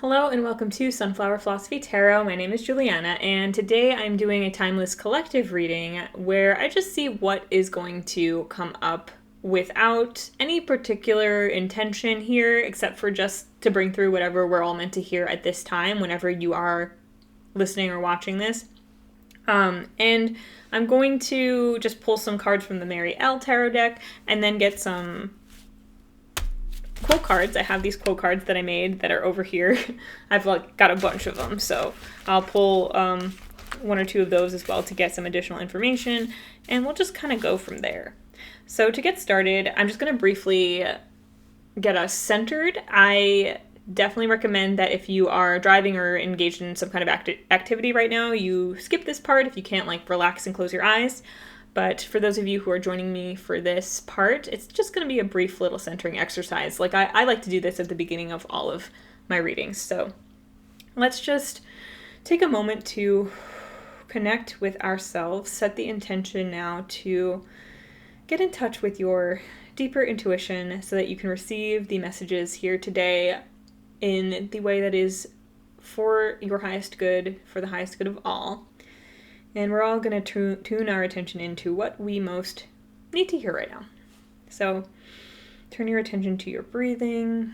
Hello and welcome to Sunflower Philosophy Tarot. My name is Juliana, and today I'm doing a timeless collective reading where I just see what is going to come up without any particular intention here, except for just to bring through whatever we're all meant to hear at this time whenever you are listening or watching this. And I'm going to just pull some cards from the Mary L tarot deck and then get some quote cards. I have these quote cards that I made that are over here. I've got a bunch of them, so I'll pull one or two of those as well to get some additional information, and we'll just kind of go from there. So to get started, I'm just going to briefly get us centered. I definitely recommend that if you are driving or engaged in some kind of activity right now, you skip this part if you can't relax and close your eyes. But for those of you who are joining me for this part, it's just going to be a brief little centering exercise. I like to do this at the beginning of all of my readings. So let's just take a moment to connect with ourselves, set the intention now to get in touch with your deeper intuition so that you can receive the messages here today in the way that is for your highest good, for the highest good of all. And we're all going to tune our attention into what we most need to hear right now. So turn your attention to your breathing.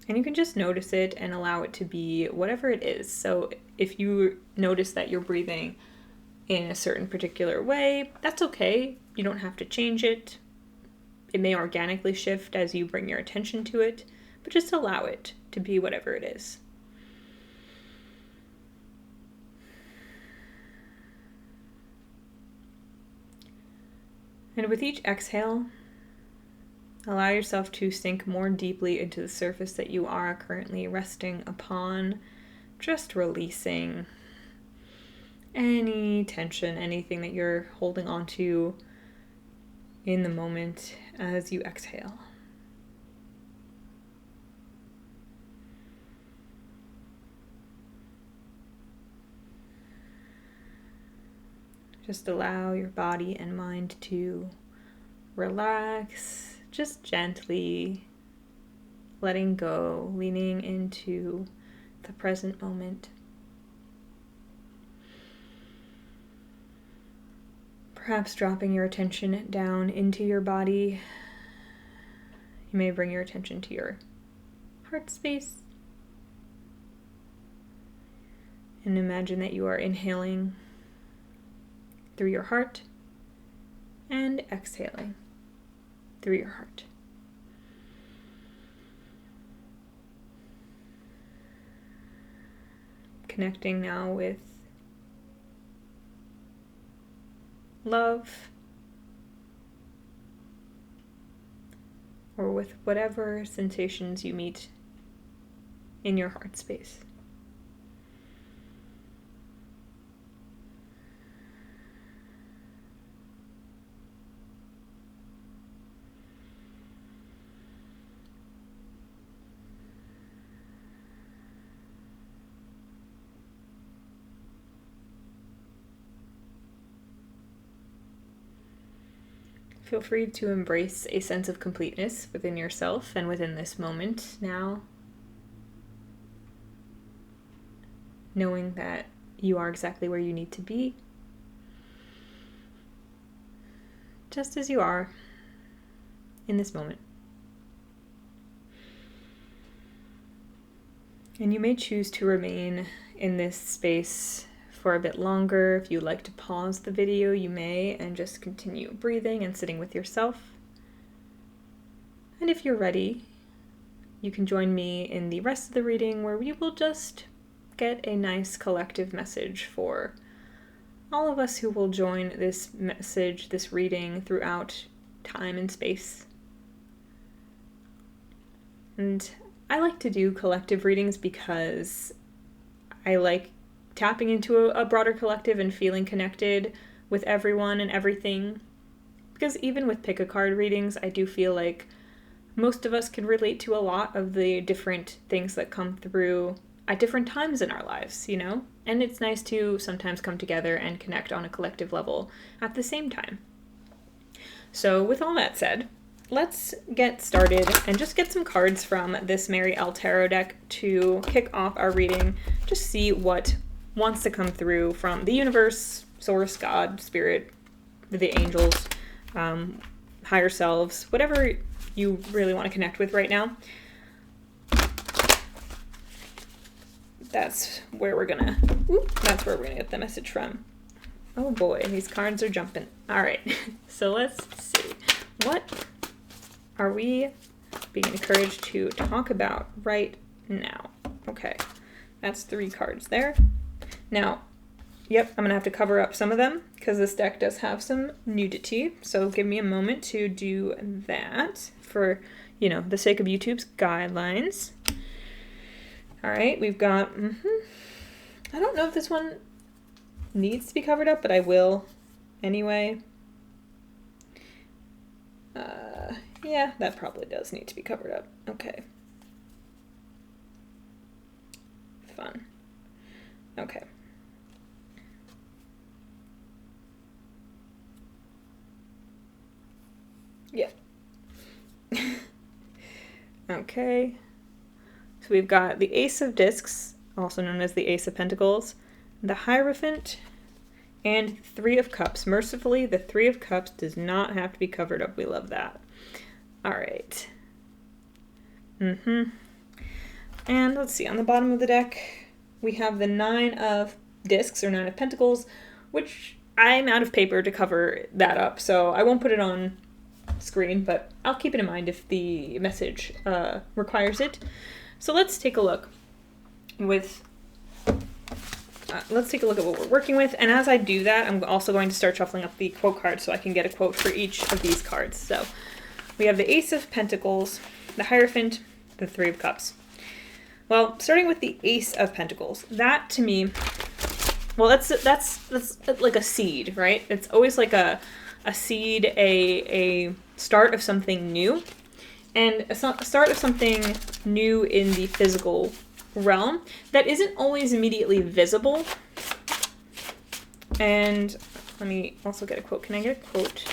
And you can just notice it and allow it to be whatever it is. So if you notice that you're breathing in a certain particular way, that's okay. You don't have to change it. It may organically shift as you bring your attention to it. But just allow it to be whatever it is. And with each exhale, allow yourself to sink more deeply into the surface that you are currently resting upon, just releasing any tension, anything that you're holding on to in the moment as you exhale. Just allow your body and mind to relax, just gently letting go, leaning into the present moment. Perhaps dropping your attention down into your body. You may bring your attention to your heart space. And imagine that you are inhaling through your heart and exhaling through your heart. Connecting now with love or with whatever sensations you meet in your heart space. Feel free to embrace a sense of completeness within yourself and within this moment now, knowing that you are exactly where you need to be, just as you are in this moment. And you may choose to remain in this space for a bit longer. If you'd like to pause the video, you may, and just continue breathing and sitting with yourself. And if you're ready, you can join me in the rest of the reading where we will just get a nice collective message for all of us who will join this message, this reading throughout time and space. And I like to do collective readings because I like tapping into a broader collective and feeling connected with everyone and everything. Because even with pick-a-card readings, I do feel like most of us can relate to a lot of the different things that come through at different times in our lives, you know? And it's nice to sometimes come together and connect on a collective level at the same time. So with all that said, let's get started and just get some cards from this Mary L. Tarot deck to kick off our reading. Just see what wants to come through from the universe, source, God, spirit, the angels, higher selves, whatever you really want to connect with right now. That's where we're gonna get the message from. Oh boy, these cards are jumping. All right, so let's see. What are we being encouraged to talk about right now? Okay, that's 3 cards there. Now, yep, I'm gonna have to cover up some of them because this deck does have some nudity. So give me a moment to do that for, the sake of YouTube's guidelines. All right, we've got, I don't know if this one needs to be covered up, but I will anyway. Yeah, that probably does need to be covered up. Okay. Fun. Okay. Yeah. Okay. So we've got the Ace of Discs, also known as the Ace of Pentacles, the Hierophant, and 3 of Cups. Mercifully, the 3 of Cups does not have to be covered up. We love that. All right. And let's see, on the bottom of the deck, we have the 9 of Discs, or 9 of Pentacles, which I'm out of paper to cover that up, so I won't put it on screen, but I'll keep it in mind if the message requires it. So let's take a look at what we're working with. And as I do that, I'm also going to start shuffling up the quote cards so I can get a quote for each of these cards. So we have the Ace of Pentacles, the Hierophant, the 3 of Cups. Well, starting with the Ace of Pentacles, that to me, well, that's like a seed, right? It's always like a seed, a start of something new. And a start of something new in the physical realm that isn't always immediately visible. And let me also get a quote. Can I get a quote?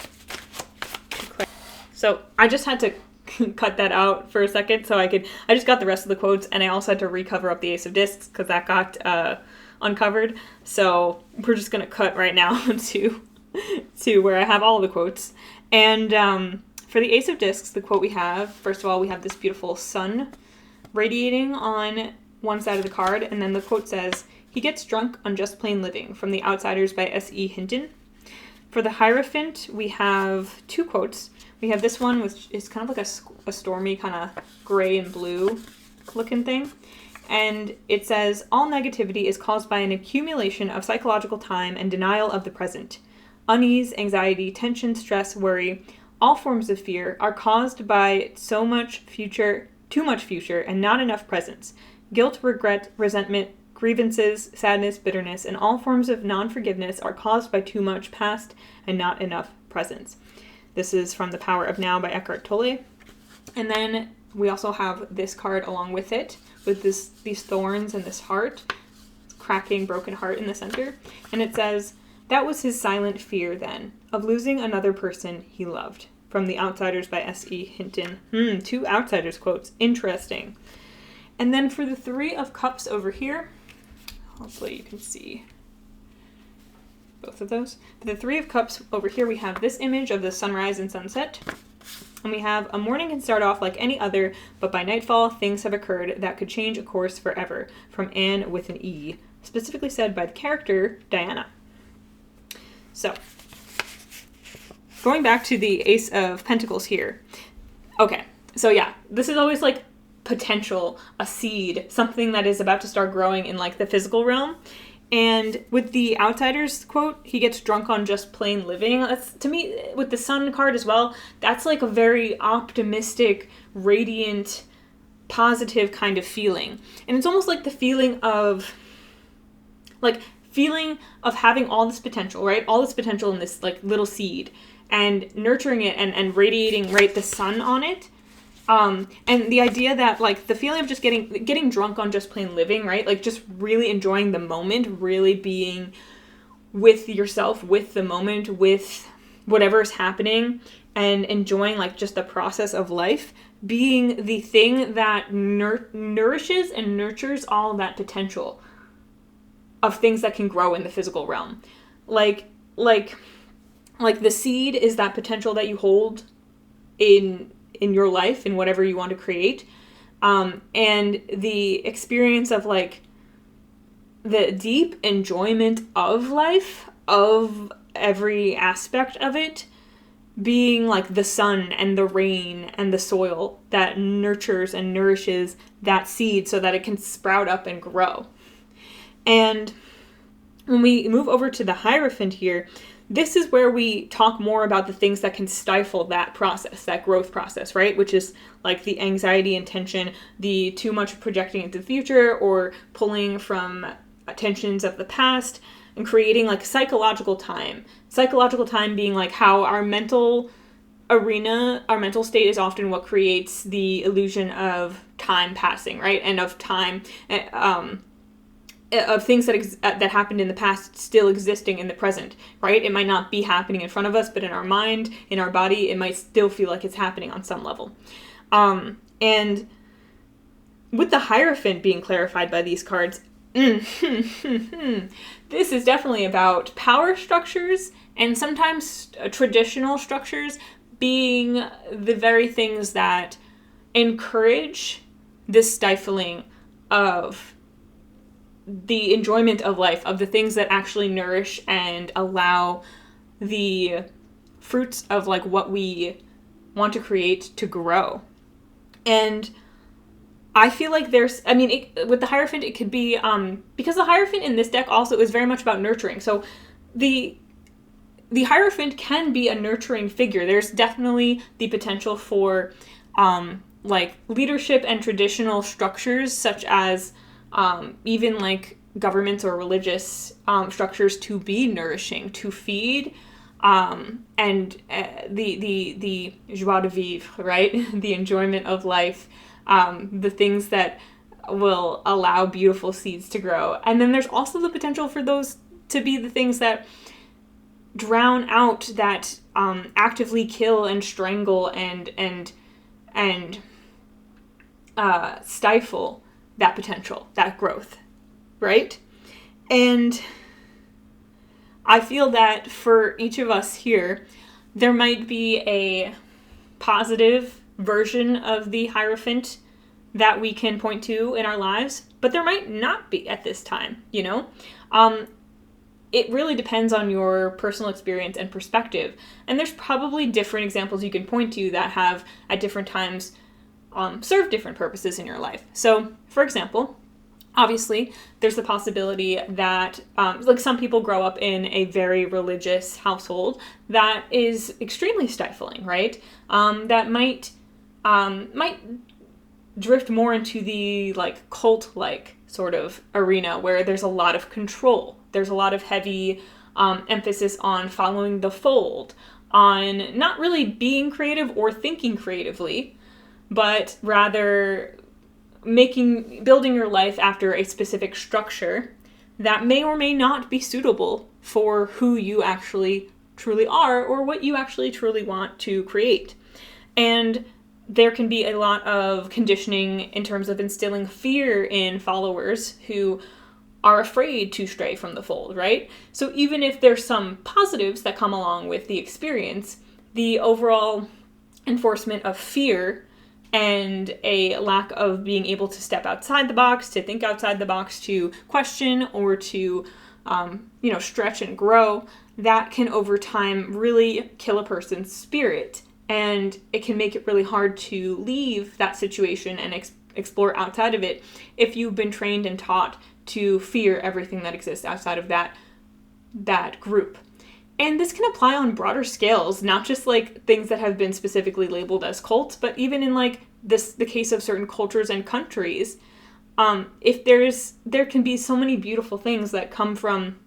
So I just had to cut that out for a second so I just got the rest of the quotes, and I also had to recover up the Ace of Discs because that got uncovered. So we're just going to cut right now to where I have all the quotes. And for the Ace of Discs, the quote we have, first of all, we have this beautiful sun radiating on one side of the card, and then the quote says, "He gets drunk on just plain living," from The Outsiders by S.E. Hinton. For the Hierophant, we have 2 quotes. We have this one, which is kind of like a stormy, kind of gray and blue looking thing. And it says, "All negativity is caused by an accumulation of psychological time and denial of the present. Unease, anxiety, tension, stress, worry, all forms of fear are caused by too much future, and not enough presence. Guilt, regret, resentment, grievances, sadness, bitterness, and all forms of non-forgiveness are caused by too much past and not enough presence." This is from The Power of Now by Eckhart Tolle. And then we also have this card along with it, with these thorns and this heart, cracking, broken heart in the center. And it says, "That was his silent fear then, of losing another person he loved." From The Outsiders by S.E. Hinton. 2 Outsiders quotes. Interesting. And then for the 3 of Cups over here, hopefully you can see both of those. For the 3 of Cups over here, we have this image of the sunrise and sunset. And we have, "A morning can start off like any other, but by nightfall, things have occurred that could change a course forever." From Anne with an E. Specifically said by the character, Diana. So, going back to the Ace of Pentacles here. Okay, so yeah, this is always like potential, a seed, something that is about to start growing in like the physical realm. And with the Outsiders quote, "He gets drunk on just plain living." That's, to me, with the Sun card as well, that's like a very optimistic, radiant, positive kind of feeling. And it's almost like the feeling of having all this potential, right? All this potential in this like little seed, and nurturing it and radiating, right, the sun on it. And the idea that like the feeling of just getting drunk on just plain living, right? Like just really enjoying the moment, really being with yourself, with the moment, with whatever is happening, and enjoying like just the process of life being the thing that nourishes and nurtures all that potential of things that can grow in the physical realm. Like the seed is that potential that you hold in your life, in whatever you want to create. And the experience of like the deep enjoyment of life, of every aspect of it, being like the sun and the rain and the soil that nurtures and nourishes that seed so that it can sprout up and grow. And when we move over to the Hierophant here, this is where we talk more about the things that can stifle that process, that growth process, right? Which is like the anxiety and tension, the too much projecting into the future or pulling from tensions of the past, and creating like psychological time. Psychological time being like how our mental arena, our mental state is often what creates the illusion of time passing, right? And of time, of things that happened in the past still existing in the present, right? It might not be happening in front of us, but in our mind, in our body, it might still feel like it's happening on some level. And with the Hierophant being clarified by these cards, this is definitely about power structures and sometimes traditional structures being the very things that encourage this stifling of the enjoyment of life, of the things that actually nourish and allow the fruits of like what we want to create to grow. And I feel like with the Hierophant, it could be, because the Hierophant in this deck also is very much about nurturing. So the Hierophant can be a nurturing figure. There's definitely the potential for, like leadership and traditional structures, such as, even like governments or religious, structures to be nourishing, to feed, and the joie de vivre, right? The enjoyment of life. The things that will allow beautiful seeds to grow. And then there's also the potential for those to be the things that drown out, that actively kill and strangle and stifle that potential, that growth, right? And I feel that for each of us here, there might be a positive version of the Hierophant that we can point to in our lives, but there might not be at this time, you know? It really depends on your personal experience and perspective, and there's probably different examples you can point to that have, at different times, served different purposes in your life. So, for example, obviously, there's the possibility that, like some people grow up in a very religious household that is extremely stifling, right? That might drift more into the like cult-like sort of arena where there's a lot of control. There's a lot of heavy emphasis on following the fold, on not really being creative or thinking creatively, but rather building your life after a specific structure that may or may not be suitable for who you actually truly are or what you actually truly want to create. And there can be a lot of conditioning in terms of instilling fear in followers who are afraid to stray from the fold, right? So even if there's some positives that come along with the experience, the overall enforcement of fear and a lack of being able to step outside the box, to think outside the box, to question or to, stretch and grow, that can over time really kill a person's spirit. And it can make it really hard to leave that situation and explore outside of it if you've been trained and taught to fear everything that exists outside of that group. And this can apply on broader scales, not just like things that have been specifically labeled as cults, but even in like the case of certain cultures and countries. If there can be so many beautiful things that come from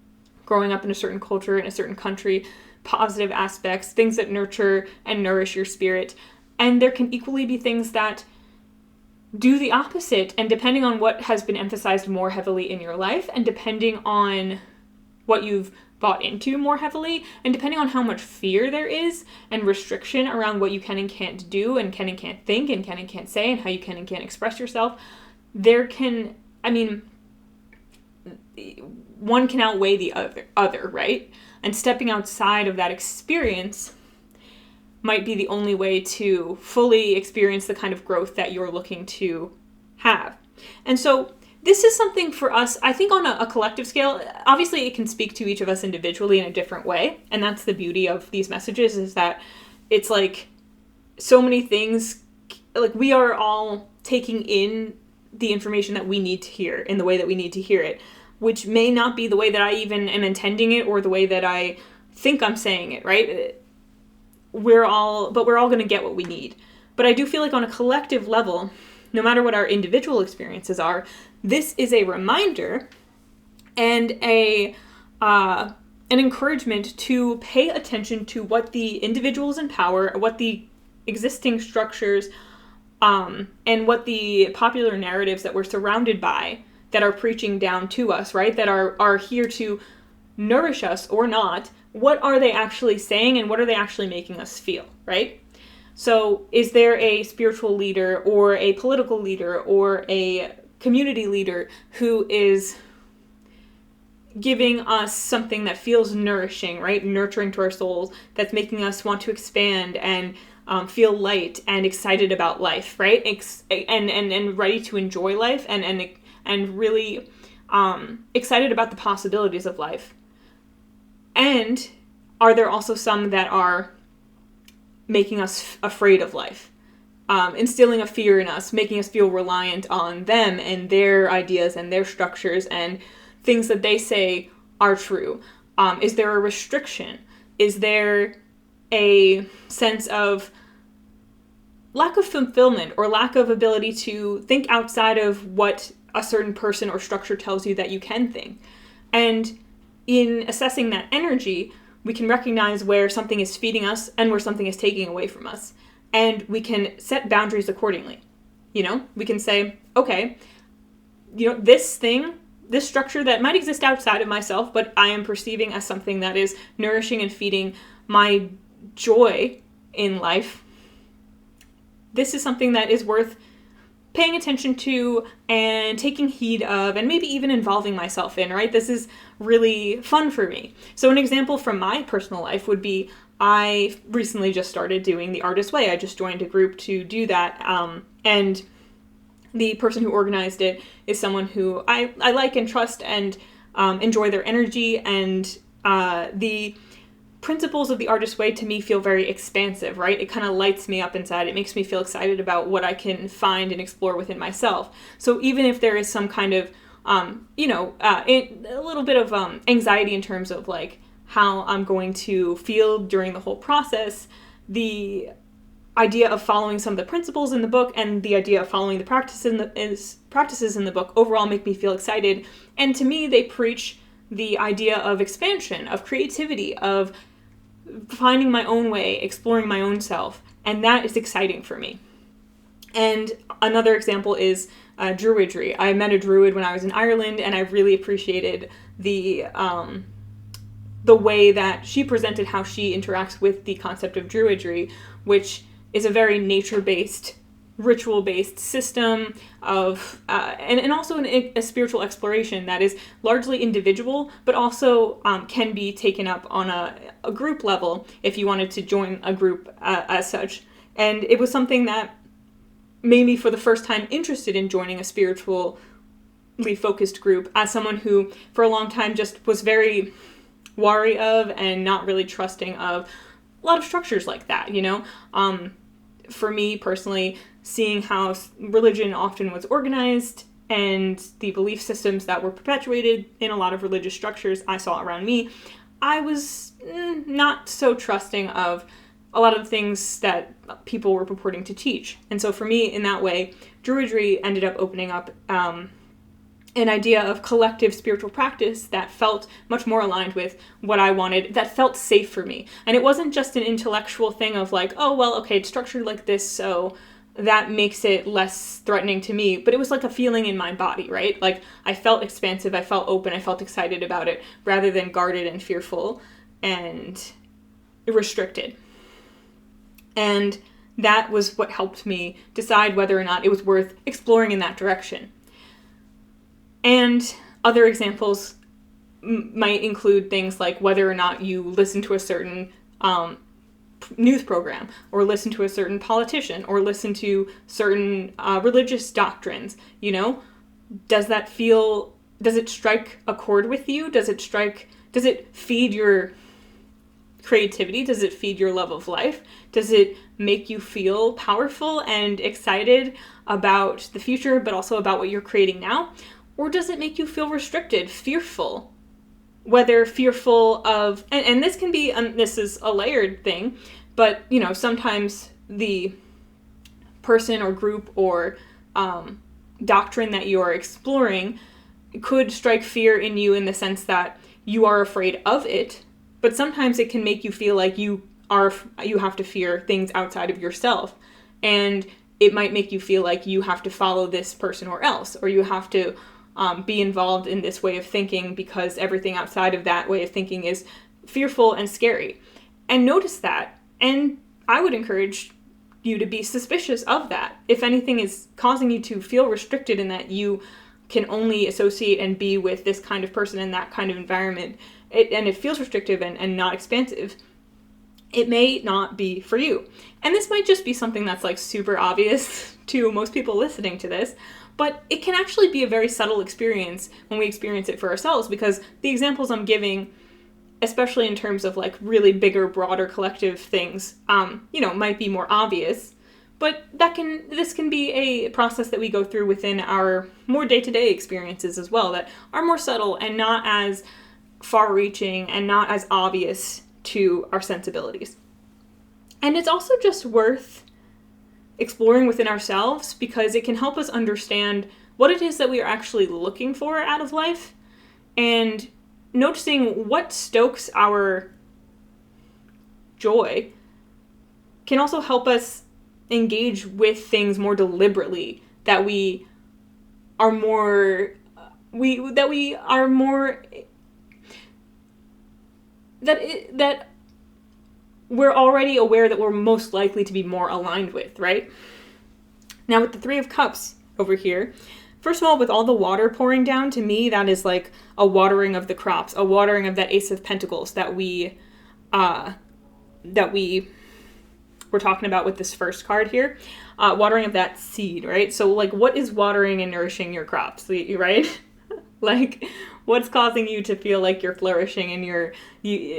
growing up in a certain culture, in a certain country, positive aspects, things that nurture and nourish your spirit. And there can equally be things that do the opposite. And depending on what has been emphasized more heavily in your life, and depending on what you've bought into more heavily. And depending on how much fear there is and restriction around what you can and can't do and can and can't think and can and can't say and how you can and can't express yourself, one can outweigh the other, right? And stepping outside of that experience might be the only way to fully experience the kind of growth that you're looking to have. And so this is something for us, I think, on a collective scale. Obviously, it can speak to each of us individually in a different way. And that's the beauty of these messages, is that it's like so many things, like we are all taking in the information that we need to hear in the way that we need to hear it, which may not be the way that I even am intending it or the way that I think I'm saying it, right? We're all going to get what we need. But I do feel like on a collective level, no matter what our individual experiences are, this is a reminder and an encouragement to pay attention to what the individuals in power, what the existing structures, and what the popular narratives that we're surrounded by that are preaching down to us, right? That are here to nourish us or not. What are they actually saying and what are they actually making us feel, right? So is there a spiritual leader or a political leader or a community leader who is giving us something that feels nourishing, right? Nurturing to our souls, that's making us want to expand and feel light and excited about life, right? And ready to enjoy life and really excited about the possibilities of life. And are there also some that are making us afraid of life, instilling a fear in us, making us feel reliant on them and their ideas and their structures and things that they say are true? Is there a restriction? Is there a sense of lack of fulfillment or lack of ability to think outside of what a certain person or structure tells you that you can think? And in assessing that energy, we can recognize where something is feeding us and where something is taking away from us. And we can set boundaries accordingly. We can say, okay, this structure that might exist outside of myself, but I am perceiving as something that is nourishing and feeding my joy in life. This is something that is worth paying attention to and taking heed of and maybe even involving myself in, right? This is really fun for me. So an example from my personal life would be, I recently just started doing The Artist's Way. I just joined a group to do that. And the person who organized it is someone who I like and trust and enjoy their energy. And the principles of The Artist's Way to me feel very expansive, right? It kind of lights me up inside. It makes me feel excited about what I can find and explore within myself. So even if there is some kind of, a little bit of anxiety in terms of like how I'm going to feel during the whole process, the idea of following some of the principles in the book and the idea of following the practices in the book overall make me feel excited. And to me, they preach the idea of expansion, of creativity, of finding my own way, exploring my own self, and that is exciting for me. And another example is Druidry. I met a Druid when I was in Ireland, and I really appreciated the way that she presented how she interacts with the concept of Druidry, which is a very nature-based, ritual-based system of, and also a spiritual exploration that is largely individual, but also can be taken up on a group level if you wanted to join a group as such. And it was something that made me for the first time interested in joining a spiritually focused group as someone who for a long time just was very wary of and not really trusting of a lot of structures like that, For me personally, seeing how religion often was organized and the belief systems that were perpetuated in a lot of religious structures I saw around me, I was not so trusting of a lot of the things that people were purporting to teach. And so for me, in that way, Druidry ended up opening up an idea of collective spiritual practice that felt much more aligned with what I wanted, that felt safe for me. And it wasn't just an intellectual thing of like, oh, well, okay, it's structured like this, so that makes it less threatening to me. But it was like a feeling in my body, right? Like I felt expansive, I felt open, I felt excited about it, rather than guarded and fearful and restricted. And that was what helped me decide whether or not it was worth exploring in that direction. And other examples might include things like whether or not you listen to a certain news program, or listen to a certain politician, or listen to certain religious doctrines. You know, does it strike a chord with you? Does it feed your creativity? Does it feed your love of life? Does it make you feel powerful and excited about the future, but also about what you're creating now? Or does it make you feel restricted, fearful? Whether fearful of, and this can be, this is a layered thing, but, you know, sometimes the person or group or doctrine that you are exploring could strike fear in you in the sense that you are afraid of it, but sometimes it can make you feel like you have to fear things outside of yourself, and it might make you feel like you have to follow this person or else, or you have to be involved in this way of thinking because everything outside of that way of thinking is fearful and scary. And notice that, and I would encourage you to be suspicious of that. If anything is causing you to feel restricted in that you can only associate and be with this kind of person in that kind of environment, and it feels restrictive and not expansive, it may not be for you. And this might just be something that's like super obvious to most people listening to this, but it can actually be a very subtle experience when we experience it for ourselves, because the examples I'm giving, especially in terms of like really bigger, broader collective things, might be more obvious, but this can be a process that we go through within our more day-to-day experiences as well, that are more subtle and not as far-reaching and not as obvious to our sensibilities. And it's also just worth exploring within ourselves, because it can help us understand what it is that we are actually looking for out of life, and noticing what stokes our joy can also help us engage with things more deliberately, that we're already aware that we're most likely to be more aligned with, right? Now with the Three of Cups over here, first of all, with all the water pouring down, to me, that is like a watering of the crops, a watering of that Ace of Pentacles that we were talking about with this first card here, watering of that seed, right? So like, what is watering and nourishing your crops, right? Like, what's causing you to feel like you're flourishing and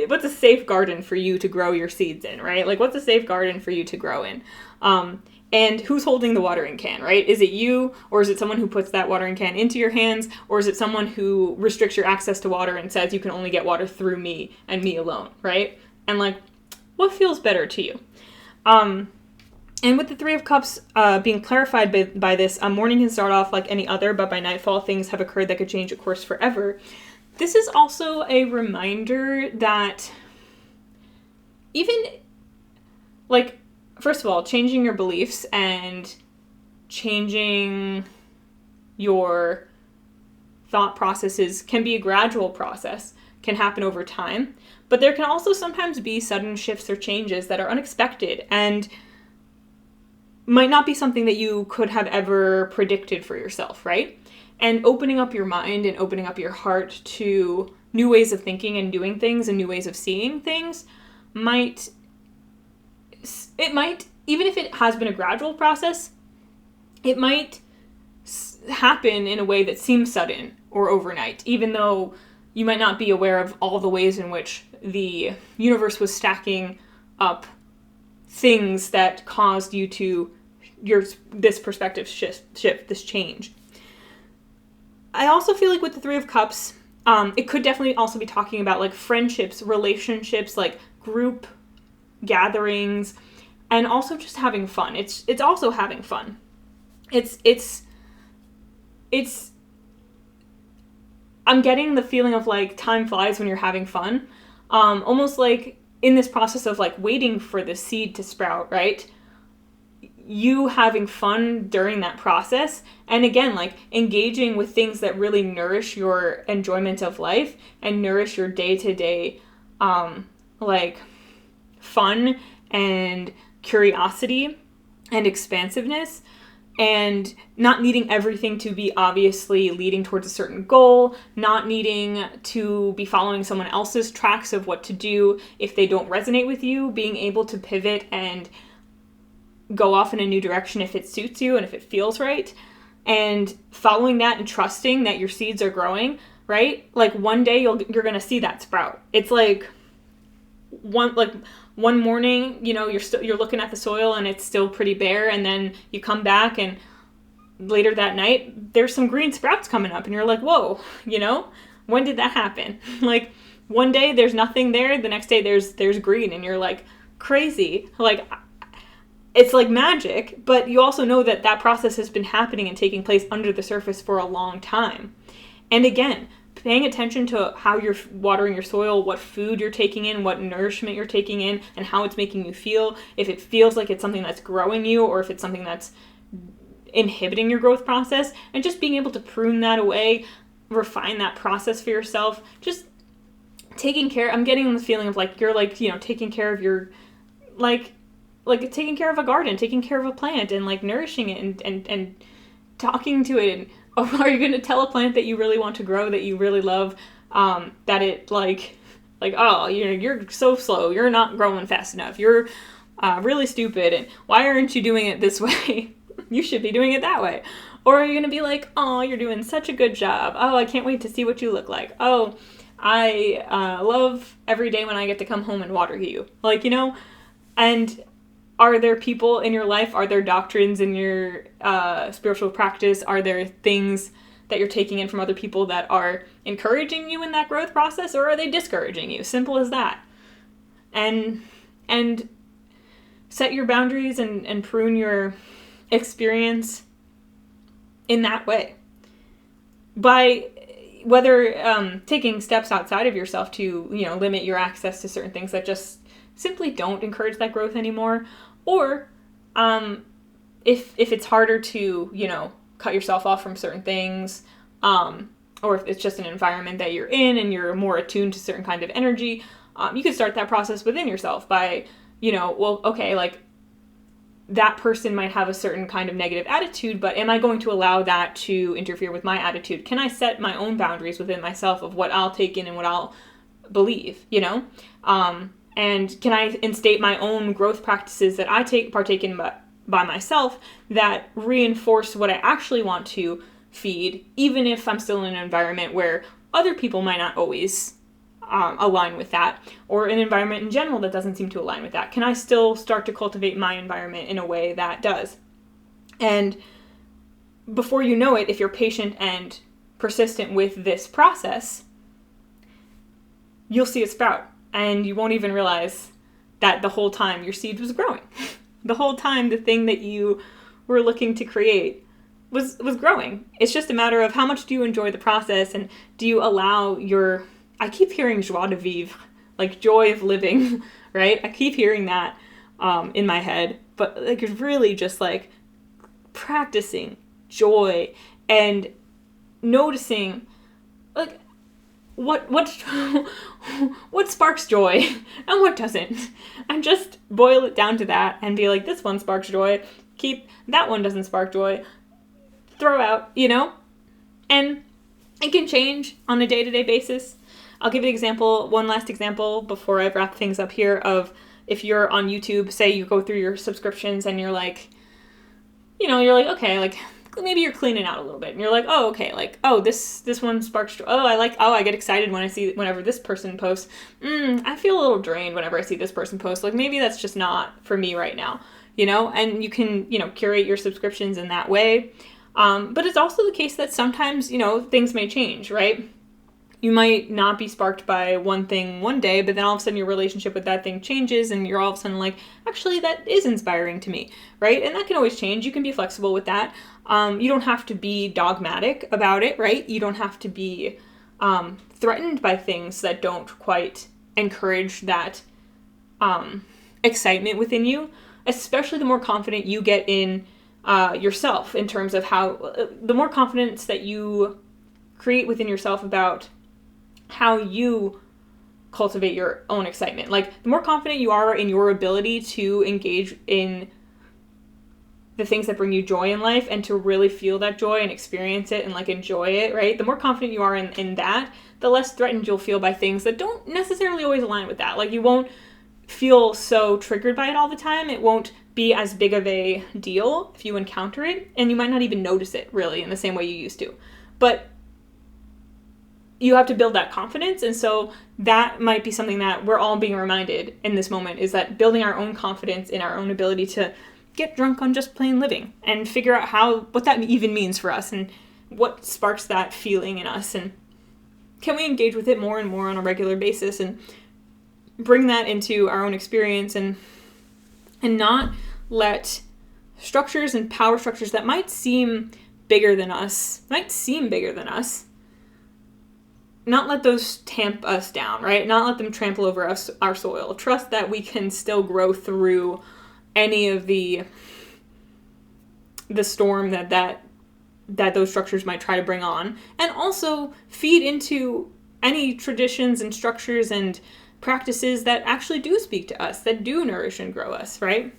what's a safe garden for you to grow your seeds in, right? Like, what's a safe garden for you to grow in? And who's holding the watering can, right? Is it you, or is it someone who puts that watering can into your hands, or is it someone who restricts your access to water and says you can only get water through me and me alone, right? And like, what feels better to you? And with the Three of Cups being clarified by this, morning can start off like any other, but by nightfall things have occurred that could change a course forever. This is also a reminder that even, like, first of all, changing your beliefs and changing your thought processes can be a gradual process, can happen over time, but there can also sometimes be sudden shifts or changes that are unexpected and might not be something that you could have ever predicted for yourself, right? And opening up your mind and opening up your heart to new ways of thinking and doing things and new ways of seeing things might, even if it has been a gradual process, it might happen in a way that seems sudden or overnight, even though you might not be aware of all the ways in which the universe was stacking up things that caused you to this perspective shift, this change. I also feel like with the Three of Cups, it could definitely also be talking about like friendships, relationships, like group gatherings, and also just having fun. It's also having fun. It's I'm getting the feeling of like time flies when you're having fun. Almost like in this process of like waiting for the seed to sprout, right? you having fun during that process, and again, like engaging with things that really nourish your enjoyment of life and nourish your day-to-day like fun and curiosity and expansiveness, and not needing everything to be obviously leading towards a certain goal, not needing to be following someone else's tracks of what to do if they don't resonate with you, being able to pivot and go off in a new direction if it suits you and if it feels right, and following that and trusting that your seeds are growing, right? Like one day you're going to see that sprout. It's like one morning, you know, you're looking at the soil and it's still pretty bare, and then you come back and later that night there's some green sprouts coming up and you're like, whoa, you know, when did that happen? Like one day there's nothing there, the next day there's green, and you're like, crazy. Like it's like magic, but you also know that that process has been happening and taking place under the surface for a long time. And again, paying attention to how you're watering your soil, what food you're taking in, what nourishment you're taking in, and how it's making you feel. If it feels like it's something that's growing you or if it's something that's inhibiting your growth process, and just being able to prune that away, refine that process for yourself. Just taking care. I'm getting this feeling of like you're like, you know, taking care of your like taking care of a garden, taking care of a plant, and like nourishing it and talking to it. And are you going to tell a plant that you really want to grow, that you really love, that it like, oh, you're so slow, you're not growing fast enough, you're really stupid, and why aren't you doing it this way? You should be doing it that way. Or are you going to be like, oh, you're doing such a good job. Oh, I can't wait to see what you look like. Oh, I love every day when I get to come home and water you. Like, you know, and are there people in your life? Are there doctrines in your spiritual practice? Are there things that you're taking in from other people that are encouraging you in that growth process, or are they discouraging you? Simple as that. And set your boundaries and prune your experience in that way. By whether taking steps outside of yourself to, you know, limit your access to certain things that just simply don't encourage that growth anymore, or if it's harder to, you know, cut yourself off from certain things, or if it's just an environment that you're in and you're more attuned to certain kind of energy, you could start that process within yourself by, you know, well, okay, like that person might have a certain kind of negative attitude, but am I going to allow that to interfere with my attitude? Can I set my own boundaries within myself of what I'll take in and what I'll believe, you know? And can I instate my own growth practices that I partake in by myself that reinforce what I actually want to feed, even if I'm still in an environment where other people might not always align with that, or an environment in general that doesn't seem to align with that? Can I still start to cultivate my environment in a way that does? And before you know it, if you're patient and persistent with this process, you'll see it sprout. And you won't even realize that the whole time your seed was growing. The whole time the thing that you were looking to create was growing. It's just a matter of how much do you enjoy the process, and do you allow your... I keep hearing joie de vivre, like joy of living, right? I keep hearing that in my head. But like it's really just like practicing joy and noticing like what sparks joy and what doesn't, and just boil it down to that and be like, this one sparks joy, keep that one doesn't spark joy, throw out, you know? And it can change on a day-to-day basis. I'll give you an example, one last example before I wrap things up here, of if you're on YouTube, say you go through your subscriptions and you're like, you know, you're like, okay, like maybe you're cleaning out a little bit and you're like, oh, okay, like, oh, this one sparks joy. Oh, I get excited whenever this person posts. I feel a little drained whenever I see this person post. Like maybe that's just not for me right now, you know? And you can, you know, curate your subscriptions in that way. But it's also the case that sometimes, you know, things may change, right? You might not be sparked by one thing one day, but then all of a sudden your relationship with that thing changes and you're all of a sudden like, actually, that is inspiring to me, right? And that can always change. You can be flexible with that. You don't have to be dogmatic about it, right? You don't have to be threatened by things that don't quite encourage that excitement within you. especially the more confident you get in yourself, in terms of the more confidence that you create within yourself about how you cultivate your own excitement. Like, the more confident you are in your ability to engage in the things that bring you joy in life and to really feel that joy and experience it and like enjoy it, right? The more confident you are in that, the less threatened you'll feel by things that don't necessarily always align with that. Like, you won't feel so triggered by it all the time. It won't be as big of a deal if you encounter it, and you might not even notice it really in the same way you used to. But you have to build that confidence, and so that might be something that we're all being reminded in this moment, is that building our own confidence in our own ability to get drunk on just plain living and figure out what that even means for us and what sparks that feeling in us, and can we engage with it more and more on a regular basis and bring that into our own experience, and not let structures and power structures that might seem bigger than us, not let those tamp us down, right? Not let them trample over our soil. Trust that we can still grow through any of the storm that those structures might try to bring on, and also feed into any traditions and structures and practices that actually do speak to us, that do nourish and grow us, right?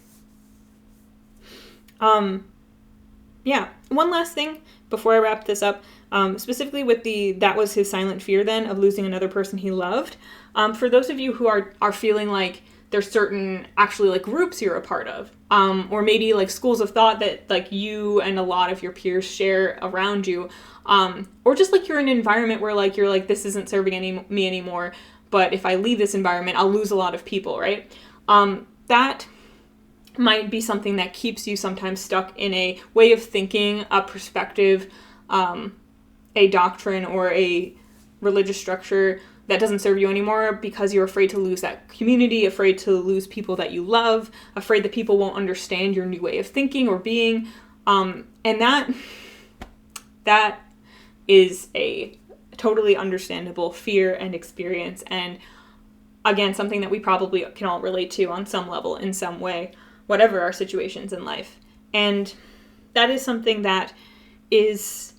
One last thing before I wrap this up, specifically with that was his silent fear then of losing another person he loved. For those of you who are feeling like there's certain actually like groups you're a part of, or maybe like schools of thought that like you and a lot of your peers share around you, or just like you're in an environment where like you're like, this isn't serving me anymore, but if I leave this environment, I'll lose a lot of people, right? That might be something that keeps you sometimes stuck in a way of thinking, a perspective, a doctrine, or a religious structure that doesn't serve you anymore, because you're afraid to lose that community, afraid to lose people that you love, afraid that people won't understand your new way of thinking or being. And that is a totally understandable fear and experience. And again, something that we probably can all relate to on some level, in some way, whatever our situations in life. And that is something that is,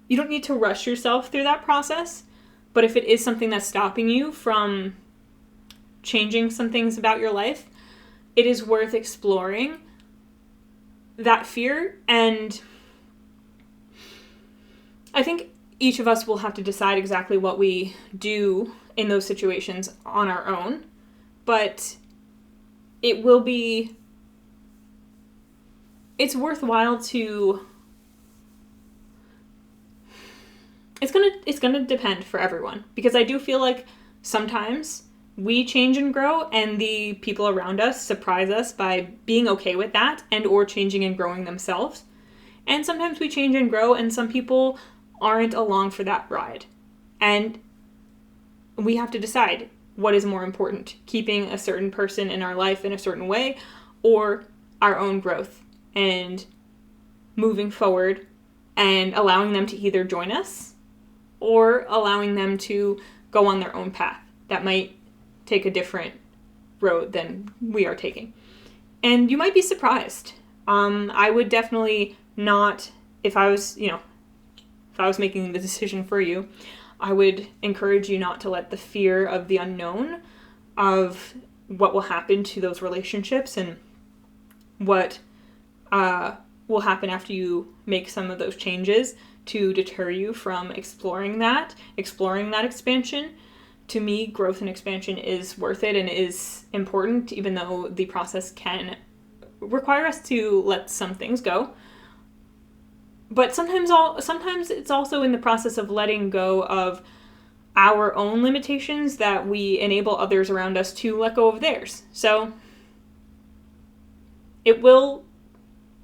you don't need to rush yourself through that process. But if it is something that's stopping you from changing some things about your life, it is worth exploring that fear. And I think each of us will have to decide exactly what we do in those situations on our own. But it's worthwhile to... It's gonna depend for everyone, because I do feel like sometimes we change and grow, and the people around us surprise us by being okay with that and or changing and growing themselves. And sometimes we change and grow, and some people aren't along for that ride. And we have to decide what is more important, keeping a certain person in our life in a certain way, or our own growth and moving forward and allowing them to either join us or allowing them to go on their own path that might take a different road than we are taking. And you might be surprised. I would definitely not, if I was making the decision for you, I would encourage you not to let the fear of the unknown, of what will happen to those relationships and what will happen after you make some of those changes, to deter you from exploring that expansion. To me, growth and expansion is worth it and is important, even though the process can require us to let some things go. But sometimes it's also in the process of letting go of our own limitations that we enable others around us to let go of theirs. So it will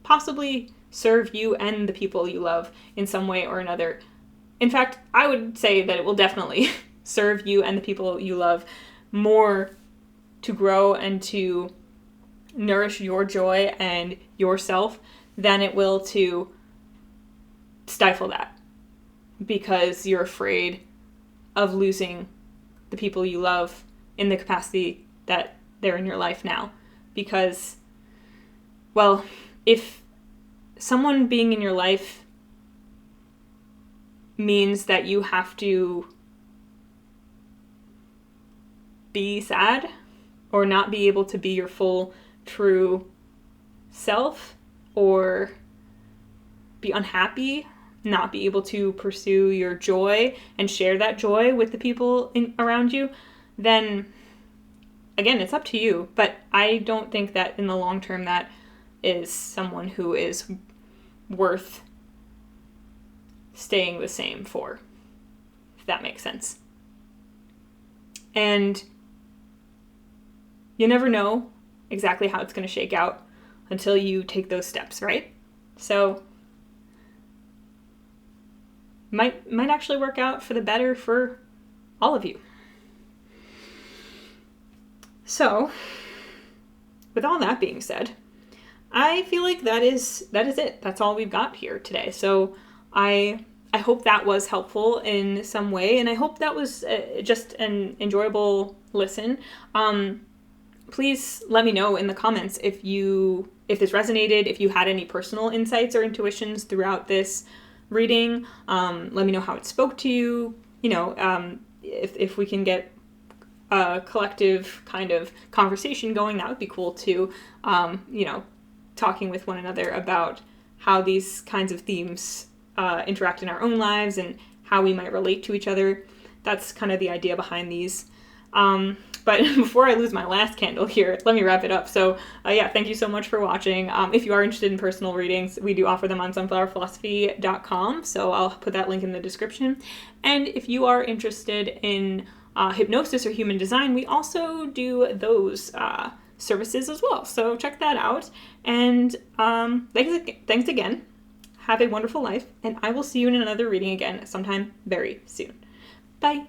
possibly serve you and the people you love in some way or another. In fact, I would say that it will definitely serve you and the people you love more to grow and to nourish your joy and yourself than it will to stifle that, because you're afraid of losing the people you love in the capacity that they're in your life now. Because well, if someone being in your life means that you have to be sad or not be able to be your full, true self, or be unhappy, not be able to pursue your joy and share that joy with the people around you, then again, it's up to you. But I don't think that in the long term that is someone who is worth staying the same for, if that makes sense. And you never know exactly how it's going to shake out until you take those steps, right? So might actually work out for the better for all of you. So, with all that being said, I feel like that is it. That's all we've got here today. So I hope that was helpful in some way, and I hope that was just an enjoyable listen. Please let me know in the comments if this resonated, if you had any personal insights or intuitions throughout this reading. Let me know how it spoke to you. If we can get a collective kind of conversation going, that would be cool too. Talking with one another about how these kinds of themes interact in our own lives and how we might relate to each other. That's kind of the idea behind these. But before I lose my last candle here, let me wrap it up. So thank you so much for watching. If you are interested in personal readings, we do offer them on sunflowerphilosophy.com. So I'll put that link in the description. And if you are interested in hypnosis or human design, we also do those services as well. So check that out. And thanks again. Have a wonderful life. And I will see you in another reading again sometime very soon. Bye.